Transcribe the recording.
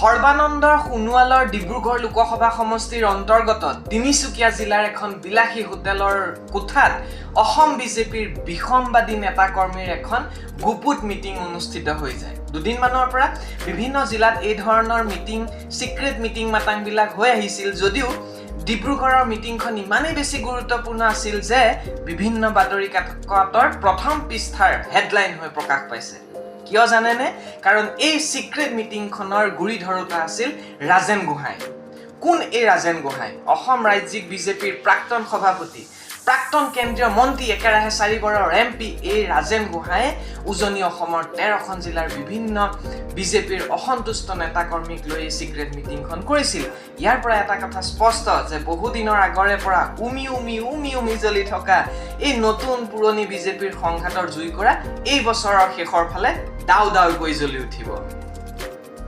সৰ্বানন্দৰ সোণোৱালৰ ডিব্ৰুগড় লোকসভা সমষ্টিৰ অন্তৰ্গত তিনিচুকীয়া জিলাৰ এখন বিলাসী হোটেলৰ কোঠাত অসম বিজেপিৰ বিসম্বাদী নেতা কৰ্মীৰ এখন গুপুত মিটিং অনুষ্ঠিত হৈ যায়। দুদিনমানৰ পৰা বিভিন্ন জিলাত এই ধৰণৰ মিটিং সিক্ৰেট মিটিং মাটাংবিলাক হৈ আহিছিল যদিও ডিব্ৰুগড়ৰ মিটিংখন ইমানেই বেছি গুৰুত্বপূৰ্ণ আছিল যে বিভিন্ন বাতৰি কাকতৰ প্ৰথম পৃষ্ঠাৰ হেডলাইন হৈ প্ৰকাশ পাইছে। কিয় জানেনে? কাৰণ এই সিক্ৰেট মিটিংখনৰ গুৰি ধৰোতা আছিল ৰাজেন গোহাঁই। কোন এই ৰাজেন গোহাঁই? অসম ৰাজ্যিক বিজেপিৰ প্ৰাক্তন সভাপতি, প্ৰাক্তন কেন্দ্ৰীয় মন্ত্ৰী, একেৰাহে 4 বাৰৰ MP এই ৰাজেন গোহাঁয়ে উজনি অসমৰ 13খন জিলাৰ বিভিন্ন বিজেপিৰ অসন্তুষ্ট নেতা কৰ্মীক লৈ এই সিক্ৰেট মিটিংখন কৰিছিল। ইয়াৰ পৰা এটা কথা স্পষ্ট যে বহুদিনৰ আগৰে পৰা উমি জ্বলি থকা এই নতুন পুৰণি বিজেপিৰ সংঘাতৰ জুইকুৰা এই বছৰৰ শেষৰ ফালে দাও দাওকৈ জ্বলি উঠিব।